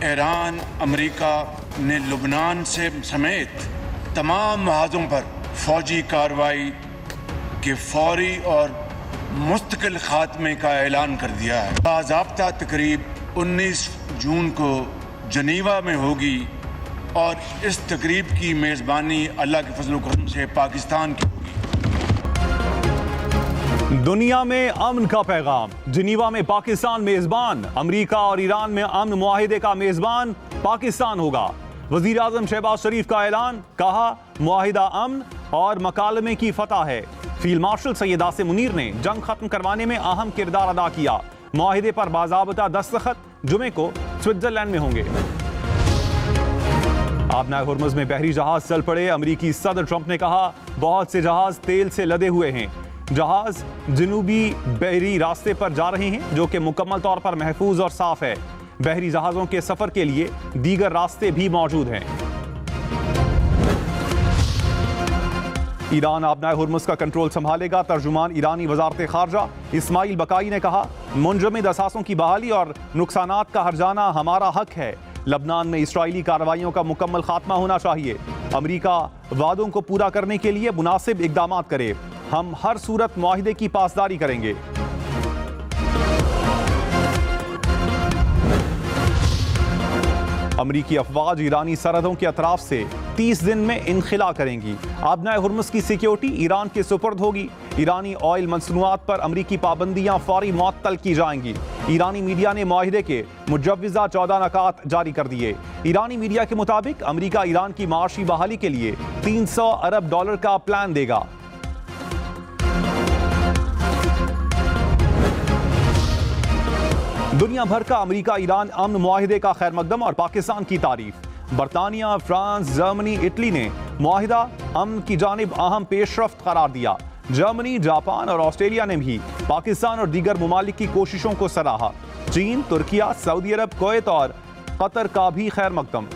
Iran America ने लुबनान से समेत तमाम महाजों पर फौजी कार्रवाई के फौरी और मुस्तकिल खात्मे का ऐलान कर दिया है। बाज़ाब्ता तकरीब 19 जून को जनीवा में होगी और इस तकरीब की मेज़बानी अल्लाह के फजल करम से पाकिस्तान की होगी। दुनिया में अमन का पैगाम, जनीवा में पाकिस्तान मेज़बान। अमेरिका और ईरान में अमन मुआहिदे का मेज़बान पाकिस्तान होगा। वज़ीर आज़म शहबाज शरीफ का ऐलान, कहा मुआहिदा अमन और मकालमे की फतह है। फील्ड मार्शल सैयद आसिम मुनीर ने जंग खत्म करवाने में अहम किरदार अदा किया। मुआहिदे पर बाज़ाबता दस्तखत जुमे को स्विट्जरलैंड में होंगे। आबनाए हुर्मुज़ में बहरी जहाज चल पड़े। अमेरिकी सदर ट्रंप ने कहा बहुत से जहाज तेल से लदे हुए हैं। जहाज जनूबी बहरी रास्ते पर जा रहे हैं जो कि मुकम्मल तौर पर महफूज और साफ है। बहरी जहाजों के सफर के लिए दीगर रास्ते भी मौजूद हैं। ईरान आबनाए हुर्मुज़ का कंट्रोल संभालेगा। तर्जुमान ईरानी वजारत खारजा इस्माइल बकाई ने कहा मुंजमद असासों की बहाली और नुकसानात का हर्जाना हमारा हक है। लबनान में इस्राइली कार्रवाइयों का मुकम्मल खात्मा होना चाहिए। अमेरिका वादों को पूरा करने के लिए मुनासिब इकदाम करे। हम हर सूरत मुआहिदे की पासदारी करेंगे। अमरीकी अफवाज ईरानी सरहदों के अतराफ से 30 दिन में इनखिला करेंगी। आबनाए हुर्मुज़ की सिक्योरिटी ईरान के सुपुर्द होगी। ईरानी ऑयल मसनूआत पर अमरीकी पाबंदियां फौरी मुअत्तल की जाएंगी। ईरानी मीडिया ने मुआहिदे के मुजव्वज़ा 14 नकात जारी कर दिए। ईरानी मीडिया के मुताबिक अमरीका ईरान की माशी बहाली के लिए $300 अरब का प्लान देगा। दुनिया भर का अमेरिका ईरान अमन मुआहिदे का खैर मकदम और पाकिस्तान की तारीफ। बरतानिया, फ्रांस, जर्मनी, इटली ने मुआहिदा अमन की जानिब अहम पेशरफ्त करार दिया। जर्मनी, जापान और ऑस्ट्रेलिया ने भी पाकिस्तान और दीगर मुमालिक की कोशिशों को सराहा। चीन, तुर्किया, सऊदी अरब, कुवैत और कतर का भी खैर मकदम।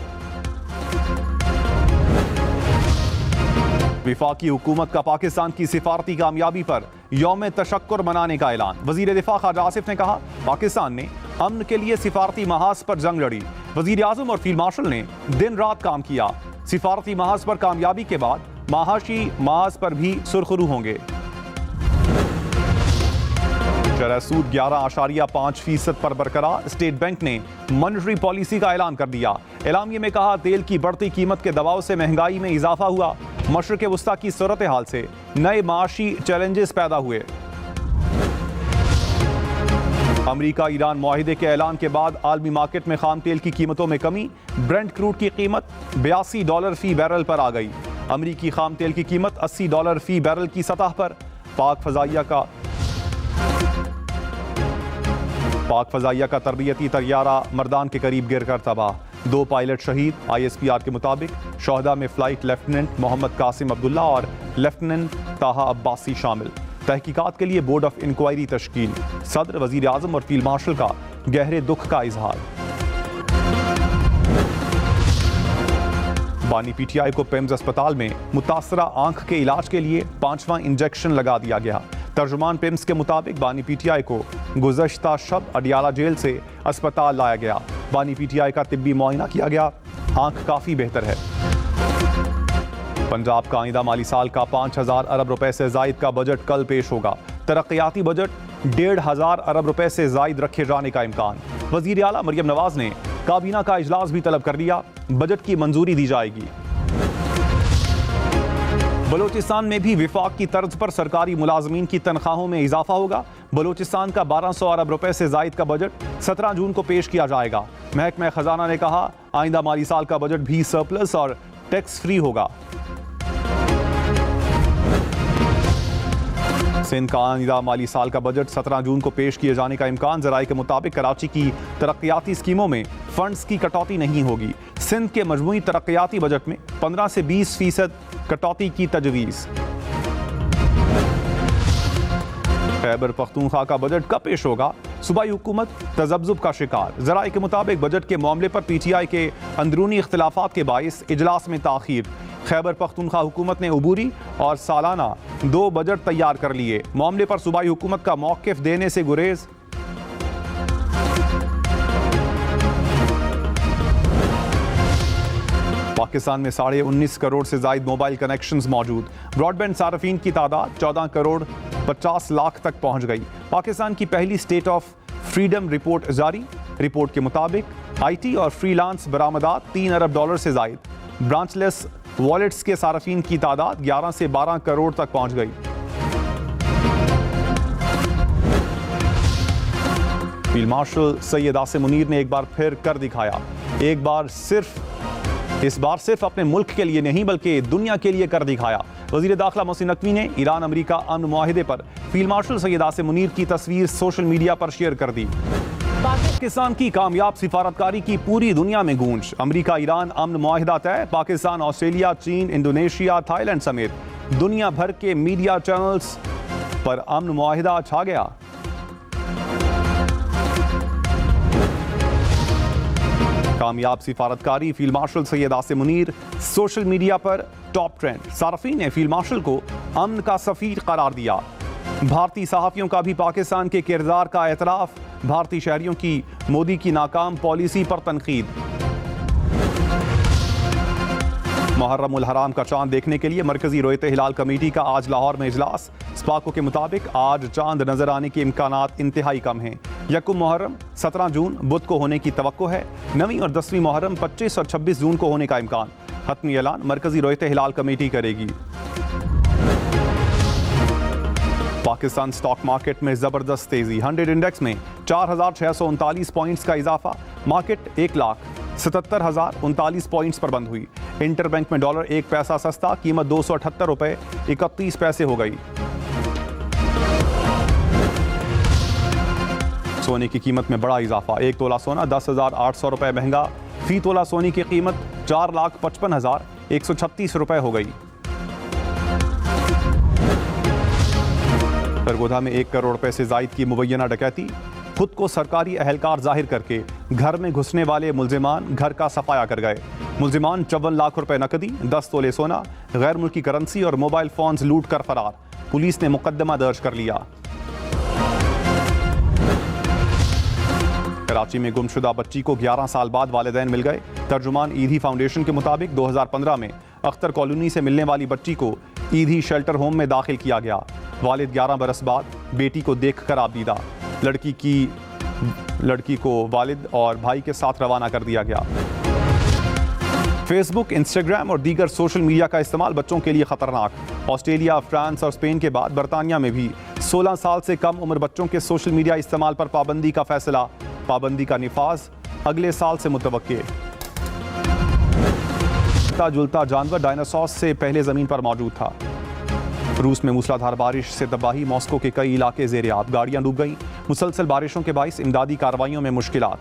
विफाकी हुकूमत का पाकिस्तान की सिफारती कामयाबी पर यौम तशक्कुर मनाने का ऐलान। वजीर दिफा ख्वाजा आसिफ ने कहा पाकिस्तान ने अमन के लिए सिफारती महाज पर जंग लड़ी। वजीर आजम और फील्ड मार्शल ने दिन रात काम किया। सिफारती महाज पर कामयाबी के बाद महाशी महाज पर भी सुरखरू होंगे। शरह सूद 11.5% पर बरकरार। स्टेट बैंक ने मॉनेटरी पॉलिसी का ऐलान कर दिया। एलामिये में कहा तेल की बढ़ती कीमत के दबाव से महंगाई में इजाफा हुआ। मशरिक़ वस्ता की सूरत हाल से नए माशी चैलेंजेस पैदा हुए। अमेरिका ईरान मुआहिदे के ऐलान के बाद आलमी मार्केट में खाम तेल की कीमतों में कमी। ब्रेंट क्रूड की कीमत $82 फी बैरल पर आ गई। अमेरिकी खाम तेल की कीमत $80 फी बैरल की सतह पर। पाक फजाइया का तरबियती तैयारा मर्दान के करीब गिरकर तबाह। 2 पायलट शहीद। ISPR के मुताबिक शोहदा में फ्लाइट लेफ्टिनेंट मोहम्मद कासिम अब्दुल्ला और लेफ्टिनेंट ताहा अब्बासी शामिल। तहकीकात के लिए बोर्ड ऑफ इंक्वायरी तश्कील। सदर, वजीर आजम और फील्ड मार्शल का गहरे दुख का इजहार। बानी PTI को पेम्स अस्पताल में मुतासरा आंख के इलाज के लिए 5वां इंजेक्शन लगा दिया गया। तर्जुमान पेम्स के मुताबिक बानी PTI को गुज़श्ता शब अडियाला जेल से अस्पताल लाया गया। बानी PTI का तिब्बी मुआयना किया गया। आंख काफ़ी बेहतर है। पंजाब का आइंदा माली साल का 5,000 अरब रुपए से जायद का बजट कल पेश होगा। तरक्याती बजट 1,500 अरब रुपए से जायद रखे जाने का इम्कान। वज़ीर आला मरियम नवाज ने काबीना का इजलास भी तलब कर लिया। बजट की मंजूरी दी जाएगी। बलोचिस्तान में भी विफाक की तर्ज पर सरकारी मुलाजमीन की तनख्वाहों में इजाफा होगा। बलोचिस्तान का 1200 अरब रुपए से जायद का बजट 17 जून को पेश किया जाएगा। महकमा खजाना ने कहा आइंदा माली साल का बजट भी सरप्लस और टैक्स फ्री होगा। सिंध का आइंदा माली साल का बजट 17 जून को पेश किए जाने का इम्कान। ज़राए के मुताबिक कराची की तरक्याती स्कीमों में फंड्स की कटौती नहीं होगी। सिंध के मजमूई तरक्याती बजट में 15 से 20% कटौती की तजवीज़। खैबर पख्तूनख्वा का बजट कब पेश होगा? सूबाई हुकूमत तज़ब्ज़ुब का शिकार। ज़राए के मुताबिक बजट के मामले पर PTI के अंदरूनी इख्तिलाफात के बाइस इजलास में ताख़ीर। खैबर पख्तूनख्वा हुकूमत ने अबूरी और सालाना 2 बजट तैयार कर लिए। मामले पर सूबाई हुकूमत का मौक़िफ़ देने से गुरेज। पाकिस्तान में 19.5 करोड़ से ज़ायद मोबाइल कनेक्शंस मौजूद। ब्रॉडबैंड सार्फिन की तादाद 14 करोड़ 50 लाख तक पहुंच गई। पाकिस्तान की पहली स्टेट ऑफ फ्रीडम रिपोर्ट जारी। रिपोर्ट के मुताबिक आईटी और फ्रीलांस बरामदात $3 अरब से ज़ायद। ब्रांचलेस वॉलेट्स के सार्फिन की तादाद 11 से 12 करोड़ तक पहुंच गई। फील्ड मार्शल सैयद आसिम मुनीर ने एक बार फिर कर दिखाया। इस बार सिर्फ अपने मुल्क के लिए नहीं बल्कि दुनिया के लिए कर दिखाया। वजीर दाखिला मोहसिन नकवी ने ईरान अमेरिका अमन मुआहिदे पर फील्ड मार्शल सैयद आसिम मुनीर की तस्वीर सोशल मीडिया पर शेयर कर दी। पाकिस्तान की कामयाब सिफारतकारी की पूरी दुनिया में गूंज। अमेरिका ईरान अमन मुआहिदा तय। पाकिस्तान, ऑस्ट्रेलिया, चीन, इंडोनेशिया, थाईलैंड समेत दुनिया भर के मीडिया चैनल्स पर अमन मुआहिदा छा गया। कामयाब सिफारतकारी field marshal Syed Asim Munir social media पर टॉप ट्रेंड। सार्फिन ने फील्ड मार्शल को अमन का सफीर करार दिया। भारतीय सहाफ़ियों का भी पाकिस्तान के किरदार का एतराफ़। भारतीय शहरियों की मोदी की नाकाम पॉलिसी पर तनकीद। मुहर्रम उल हराम का चांद देखने के लिए मरकजी रोयत हिलाल कमेटी का आज लाहौर में इजलास। स्पाको के मुताबिक आज चांद नजर आने के इम्कानात इंतहाई कम हैं। यकुम मुहर्रम 17 जून बुध को होने की तवक्को है। 9वीं और 10वीं मुहर्रम 25 और 26 जून को होने का इम्कान। हतमी ऐलान मरकजी रोयत हिलाल कमेटी करेगी। पाकिस्तान स्टॉक मार्केट में जबरदस्त तेजी। 100 इंडेक्स में 4,639 पॉइंट्स का इजाफा। मार्केट 1,77,039 पॉइंट्स पर बंद हुई। इंटरबैंक में डॉलर 1 पैसा सस्ता, कीमत 278 रुपए 31 पैसे हो गई। सोने की कीमत में बड़ा इजाफा। 1 तोला सोना 10,800 रुपए महंगा। फी तोला सोने की कीमत 4,55,136 रुपए हो गई। सरगोधा में 1 करोड़ रुपए से जायद की मुबैना डकैती। खुद को सरकारी अहलकार जाहिर करके घर में घुसने वाले मुल्जिमान घर का सफाया कर गए। मुल्जिमान 54 लाख रुपए नकदी, 10 तोले सोना, गैर मुल्की करेंसी और मोबाइल फोन्स लूट कर फरार। पुलिस ने मुकदमा दर्ज कर लिया। कराची में गुमशुदा बच्ची को 11 साल बाद वालिदैन मिल गए। तर्जुमान ईदी फाउंडेशन के मुताबिक 2015 में अख्तर कॉलोनी से मिलने वाली बच्ची को ईदी शेल्टर होम में दाखिल किया गया। वालिद 11 बरस बाद बेटी को देखकर आबदीदा। लड़की को वालिद और भाई के साथ रवाना कर दिया गया। फेसबुक, इंस्टाग्राम और दीगर सोशल मीडिया का इस्तेमाल बच्चों के लिए खतरनाक। ऑस्ट्रेलिया, फ्रांस और स्पेन के बाद बरतानिया में भी 16 साल से कम उम्र बच्चों के सोशल मीडिया इस्तेमाल पर पाबंदी का फैसला। पाबंदी का निफाज अगले साल से मुतवक्के। जुलता जानवर डायनासोर से पहले जमीन पर मौजूद था। रूस में मूसलाधार बारिश से तबाही। मॉस्को के कई इलाके ज़ेर-ए-आब। गाड़ियां डूब गईं। मुसलसल बारिशों के बाइस इमदादी कार्रवाइयों में मुश्किलात।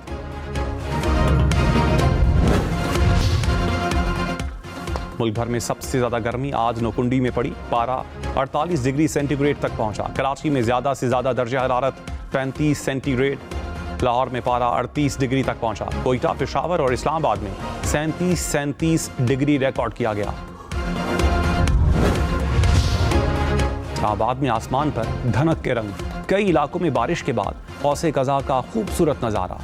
मुल्क भर में सबसे ज्यादा गर्मी आज नौकुंडी में पड़ी। पारा 48 डिग्री सेंटीग्रेड तक पहुंचा। कराची में ज्यादा से ज्यादा दर्जा हरारत 35 सेंटीग्रेड। लाहौर में पारा 38 डिग्री तक पहुंचा। कोयटा, पेशावर और इस्लामाबाद में 37 डिग्री रिकॉर्ड किया गया। इस्लामाबाद में आसमान पर धनक के रंग। कई इलाकों में बारिश के बाद औसे कज़ा का खूबसूरत नज़ारा।